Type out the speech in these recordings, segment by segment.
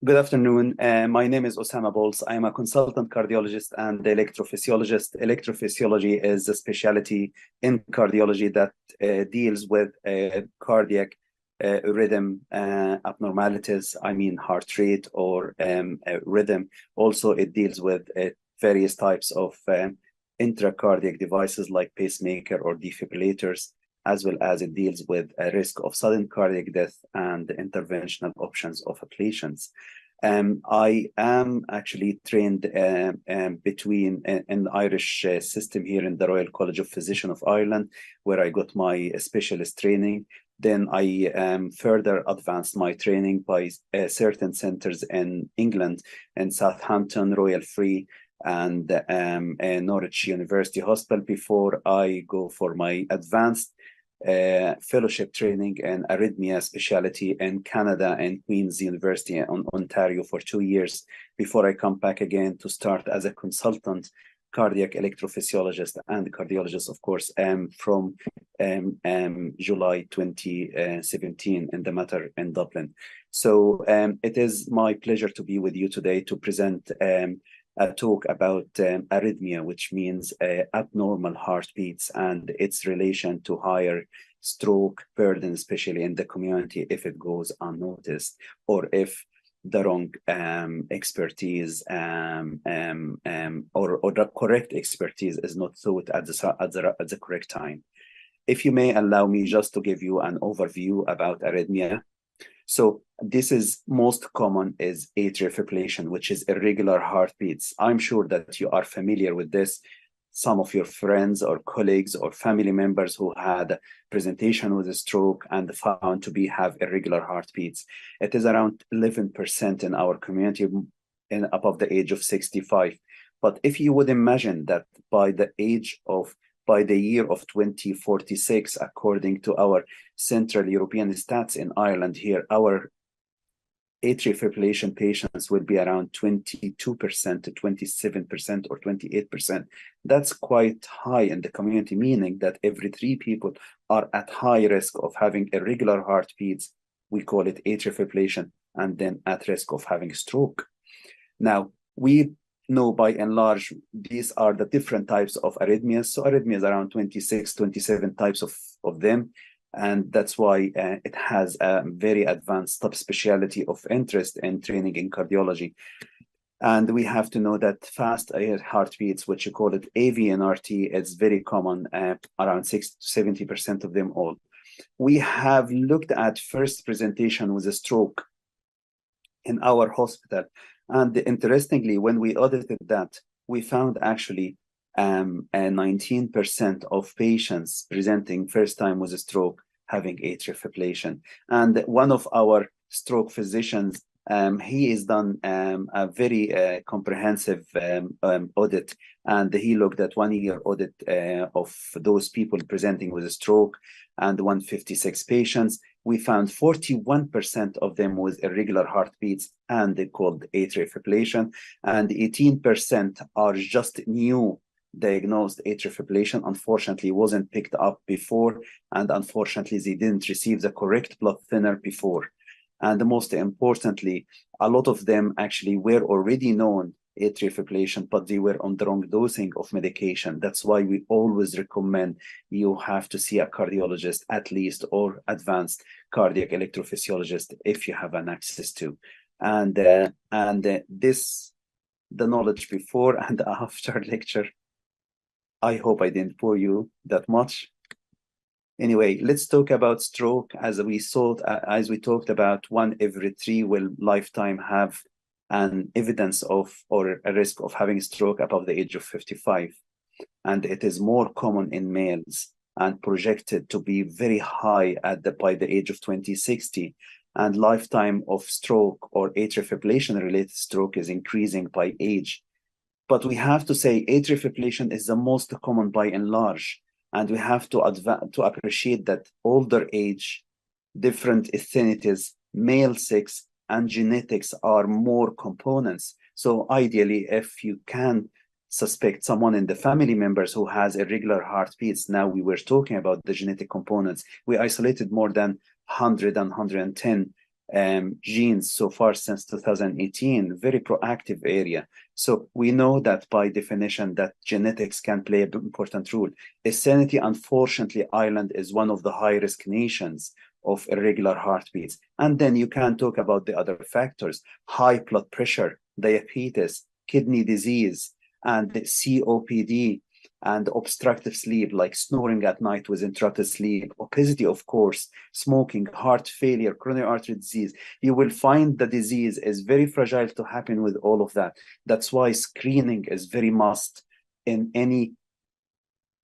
Good afternoon. My name is Osama Boles. I am a consultant cardiologist and electrophysiologist. Electrophysiology is a specialty in cardiology that deals with cardiac rhythm abnormalities, heart rate or rhythm. Also, it deals with various types of intracardiac devices like pacemaker or defibrillators, as well as it deals with a risk of sudden cardiac death and interventional options of patients. I am actually trained in the Irish system here in the Royal College of Physicians of Ireland, where I got my specialist training. Then I further advanced my training by certain centers in England, in Southampton, Royal Free, and Norwich University Hospital, before I go for my advanced fellowship training in arrhythmia specialty in Canada and Queen's University in Ontario for 2 years, before I come back again to start as a consultant cardiac electrophysiologist and cardiologist, of course, from July 2017 in the Mater in Dublin. So it is my pleasure to be with you today to present a talk about arrhythmia, which means abnormal heartbeats and its relation to higher stroke burden, especially in the community, if it goes unnoticed or if the wrong expertise or the correct expertise is not thought at the correct time. If you may allow me just to give you an overview about arrhythmia. So this is most common is atrial fibrillation, which is irregular heartbeats. I'm sure that you are familiar with this. Some of your friends or colleagues or family members who had a presentation with a stroke and found to have irregular heartbeats. It is around 11% in our community and above the age of 65. But if you would imagine that by the year of 2046, according to our Central European stats in Ireland here, our atrial fibrillation patients will be around 22% to 27% or 28%. That's quite high in the community, meaning that every 3 people are at high risk of having irregular heartbeats. We call it atrial fibrillation, and then at risk of having stroke. Now, we know by and large, these are the different types of arrhythmias. So arrhythmias around 26, 27 types of them. And that's why it has a very advanced subspecialty of interest in training in cardiology. And we have to know that fast heartbeats, which you call it AVNRT, is very common, around 60 to 70% of them all. We have looked at first presentation with a stroke in our hospital. And interestingly, when we audited that, we found actually 19% of patients presenting first time with a stroke having atrial fibrillation. And one of our stroke physicians, he has done a very comprehensive audit, and he looked at 1 year audit of those people presenting with a stroke and 156 patients. We found 41% of them with irregular heartbeats and they called atrial fibrillation, and 18% are just new diagnosed atrial fibrillation. Unfortunately, wasn't picked up before, and unfortunately, they didn't receive the correct blood thinner before. And most importantly, a lot of them actually were already known atrial fibrillation, but they were on the wrong dosing of medication. That's why we always recommend you have to see a cardiologist at least, or advanced cardiac electrophysiologist if you have an access to. And this, the knowledge before and after lecture. I hope I didn't bore you that much. Anyway, let's talk about stroke. As we talked about, 1 every 3 will lifetime have an evidence of or a risk of having stroke above the age of 55. And it is more common in males and projected to be very high by the age of 2060. And lifetime of stroke or atrial fibrillation related stroke is increasing by age. But we have to say atrial fibrillation is the most common by and large. And we have to appreciate that older age, different ethnicities, male sex, and genetics are more components. So ideally, if you can suspect someone in the family members who has irregular heartbeats, now we were talking about the genetic components, we isolated more than 100 and 110 genes so far since 2018, very proactive area. So we know that by definition that genetics can play an important role. Insanity, unfortunately, Ireland is one of the high-risk nations of irregular heartbeats. And then you can talk about the other factors: high blood pressure, diabetes, kidney disease, and COPD, and obstructive sleep, like snoring at night with interrupted sleep, obesity, of course, smoking, heart failure, coronary artery disease. You will find the disease is very fragile to happen with all of that. That's why screening is very must in any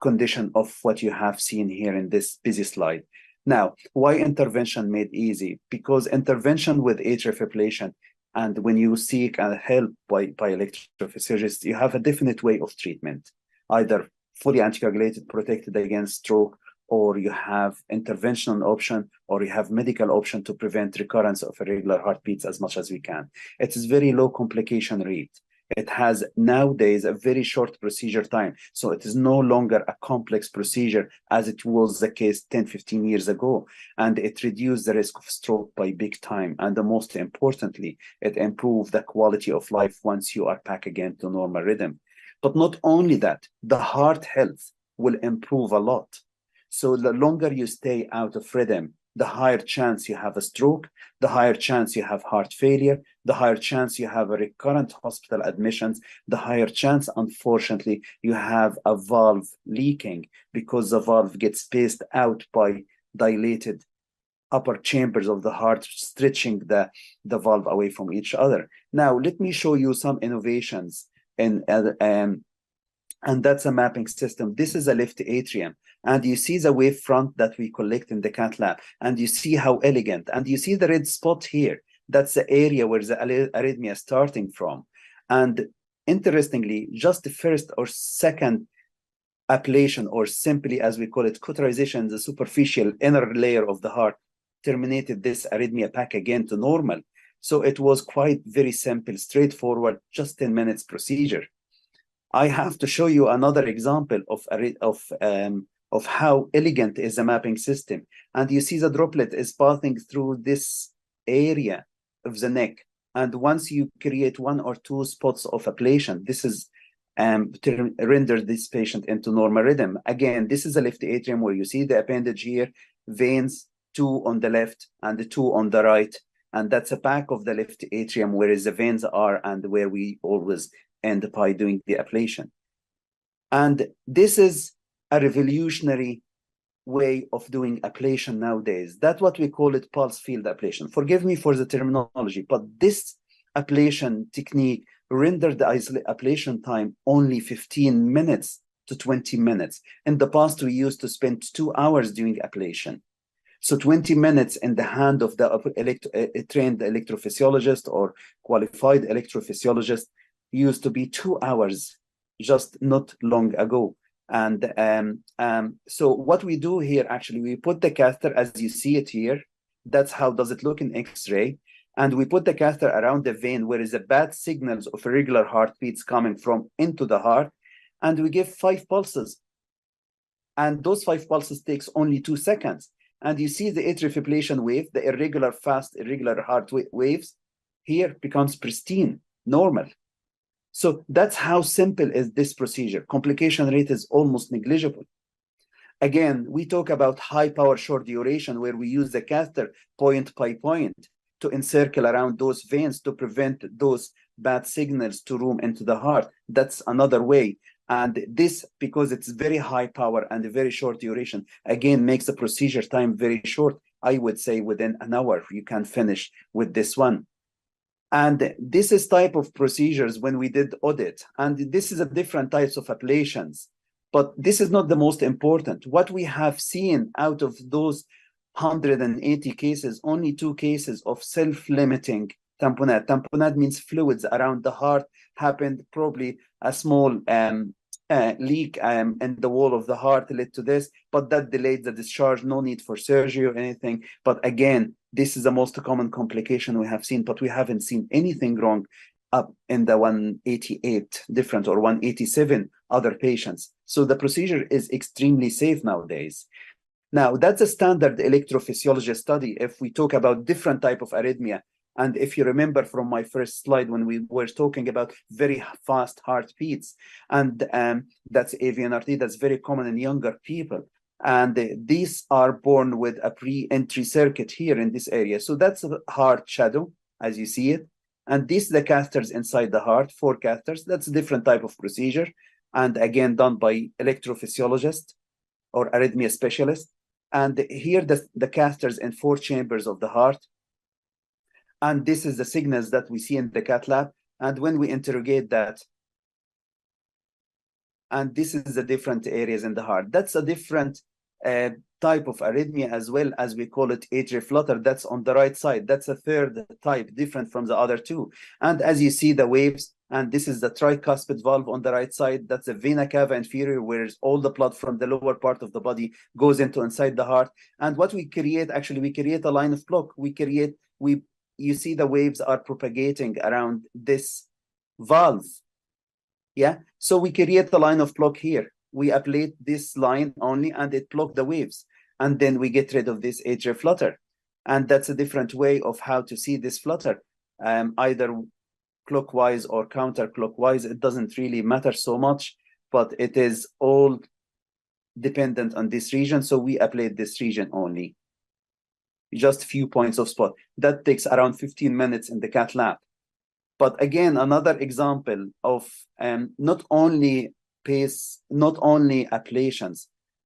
condition of what you have seen here in this busy slide. Now, why intervention made easy? Because intervention with atrial fibrillation, and when you seek help by electrophysiologists, you have a definite way of treatment, either fully anticoagulated, protected against stroke, or you have interventional option, or you have medical option to prevent recurrence of irregular heartbeats as much as we can. It is very low complication rate. It has nowadays a very short procedure time. So it is no longer a complex procedure as it was the case 10, 15 years ago. And it reduced the risk of stroke by big time. And the most importantly, it improved the quality of life once you are back again to normal rhythm. But not only that, the heart health will improve a lot. So the longer you stay out of rhythm, the higher chance you have a stroke, the higher chance you have heart failure, the higher chance you have a recurrent hospital admissions, the higher chance, unfortunately, you have a valve leaking because the valve gets spaced out by dilated upper chambers of the heart, stretching the valve away from each other. Now, let me show you some innovations and that's a mapping system. This is a left atrium, and you see the wave front that we collect in the cath lab, and you see how elegant, and you see the red spot here. That's the area where the arrhythmia is starting from. And interestingly, just the first or second ablation, or simply as we call it, cauterization, the superficial inner layer of the heart, terminated this arrhythmia back again to normal. So it was quite very simple, straightforward, just 10 minutes procedure. I have to show you another example of how elegant is the mapping system. And you see the droplet is passing through this area of the neck. And once you create 1 or 2 spots of ablation, this is to render this patient into normal rhythm. Again, this is a left atrium where you see the appendage here, veins, 2 on the left and the 2 on the right. And that's the back of the left atrium, where the veins are and where we always end by doing the ablation. And this is a revolutionary way of doing ablation nowadays. That's what we call it, pulse field ablation. Forgive me for the terminology, but this ablation technique rendered the ablation time only 15 minutes to 20 minutes. In the past, we used to spend 2 hours doing ablation. So 20 minutes in the hand of the trained electrophysiologist or qualified electrophysiologist used to be 2 hours just not long ago. And so what we do here, actually, we put the catheter as you see it here. That's how does it look in X-ray. And we put the catheter around the vein where is the bad signals of irregular heartbeats coming from into the heart. And we give 5 pulses. And those 5 pulses takes only 2 seconds. And you see the atrial fibrillation wave, the irregular, fast, irregular heart waves here becomes pristine, normal. So that's how simple is this procedure. Complication rate is almost negligible. Again, we talk about high power, short duration, where we use the catheter point by point to encircle around those veins to prevent those bad signals to room into the heart. That's another way. And this, because it's very high power and a very short duration, again, makes the procedure time very short. I would say within an hour, you can finish with this one. And this is type of procedures when we did audit. And this is a different types of ablations. But this is not the most important. What we have seen out of those 180 cases, only 2 cases of self-limiting tamponade. Tamponade means fluids around the heart happened, probably a small leak in the wall of the heart led to this, but that delayed the discharge, no need for surgery or anything. But again, this is the most common complication we have seen, but we haven't seen anything wrong up in the 188 different or 187 other patients. So the procedure is extremely safe nowadays. Now, that's a standard electrophysiology study if we talk about different type of arrhythmia. And if you remember from my first slide when we were talking about very fast heartbeats, and that's AVNRT, that's very common in younger people. And these are born with a pre-entry circuit here in this area. So that's a heart shadow, as you see it. And these are the catheters inside the heart, 4 catheters. That's a different type of procedure. And again, done by electrophysiologist or arrhythmia specialist. And here the catheters in 4 chambers of the heart. And this is the signals that we see in the cath lab. And when we interrogate that, and this is the different areas in the heart. That's a different type of arrhythmia, as well as we call it atrial flutter. That's on the right side. That's a third type, different from the other 2. And as you see the waves, and this is the tricuspid valve on the right side. That's the vena cava inferior, where all the blood from the lower part of the body goes into inside the heart. And what we create, actually, we create a line of block. You see the waves are propagating around this valve. Yeah, so we create the line of block here. We ablate this line only, and it blocks the waves. And then we get rid of this atrial flutter. And that's a different way of how to see this flutter, either clockwise or counterclockwise. It doesn't really matter so much, but it is all dependent on this region. So we ablate this region only. Just a few points of spot. That takes around 15 minutes in the cath lab. But again, another example of not only ablations,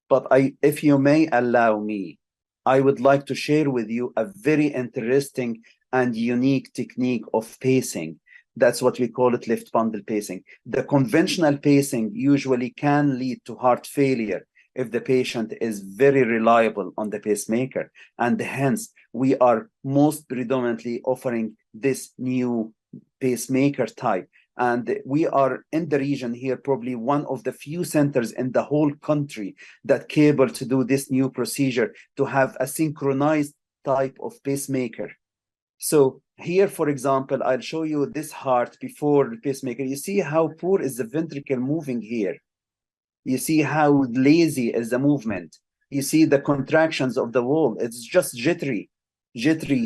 but if you may allow me, I would like to share with you a very interesting and unique technique of pacing. That's what we call it left bundle pacing. The conventional pacing usually can lead to heart failure if the patient is very reliable on the pacemaker. And hence, we are most predominantly offering this new pacemaker type. And we are in the region here, probably one of the few centers in the whole country that capable to do this new procedure, to have a synchronized type of pacemaker. So here, for example, I'll show you this heart before the pacemaker. You see how poor is the ventricle moving here. You see how lazy is the movement. You see the contractions of the wall. It's just jittery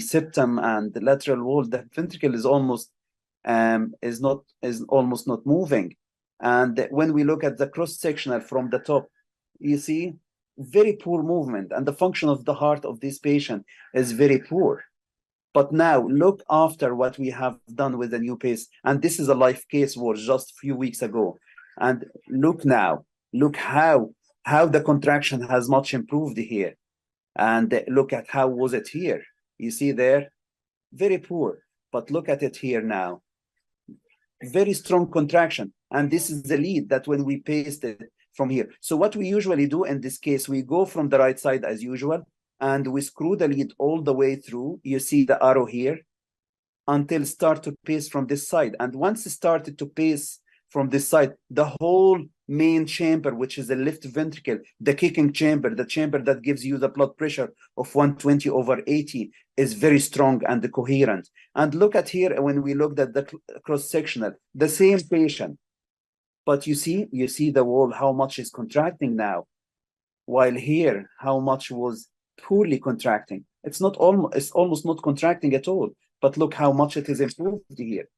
septum and the lateral wall. The ventricle is almost almost not moving. And when we look at the cross-sectional from the top, you see very poor movement, and the function of the heart of this patient is very poor. But now look after what we have done with the new pace, and this is a live case was just a few weeks ago. And look now, look how the contraction has much improved here. And look at how was it here. You see there, very poor. But look at it here now. Very strong contraction. And this is the lead that when we paste it from here. So what we usually do in this case, we go from the right side as usual, and we screw the lead all the way through. You see the arrow here, until start to pace from this side. And once it started to pace from this side, the whole main chamber, which is the left ventricle, the kicking chamber, the chamber that gives you the blood pressure of 120/80, is very strong and coherent. And look at here, when we looked at the cross-sectional, the same patient. But you see the wall, how much is contracting now, while here, how much was poorly contracting. It's almost not contracting at all. But look how much it is improved here.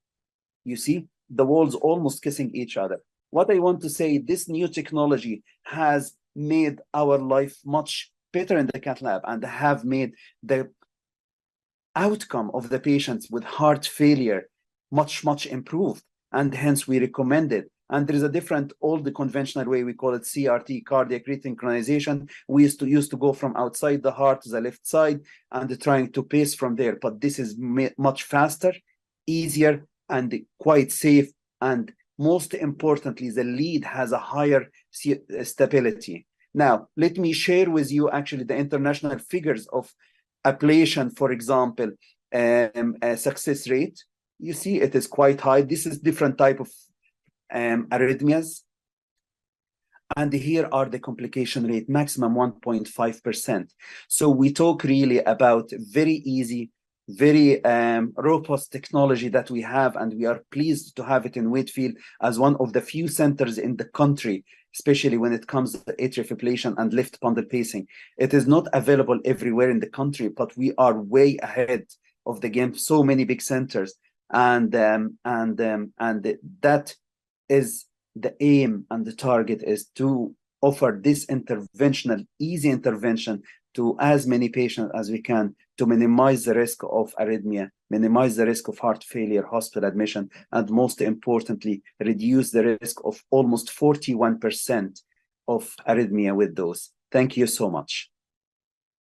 You see, the walls almost kissing each other. What I want to say, this new technology has made our life much better in the cath lab, and have made the outcome of the patients with heart failure much improved, and hence we recommend it. And there is a different, old conventional way, we call it CRT, cardiac resynchronization. We used to go from outside the heart to the left side and trying to pace from there. But this is much faster, easier, and quite safe. And most importantly, the lead has a higher stability. Now, let me share with you actually the international figures of ablation, for example, success rate. You see it is quite high. This is different type of arrhythmias. And here are the complication rate, maximum 1.5%. So we talk really about very easy, very robust technology that we have, and we are pleased to have it in Whitfield as one of the few centers in the country especially when it comes to atrial fibrillation and left bundle pacing. It is not available everywhere in the country, but we are way ahead of the game. So many big centers, and that is the aim, and the target is to offer this interventional, easy intervention to as many patients as we can, to minimize the risk of arrhythmia, minimize the risk of heart failure, hospital admission, and most importantly, reduce the risk of almost 41% of arrhythmia with those. Thank you so much.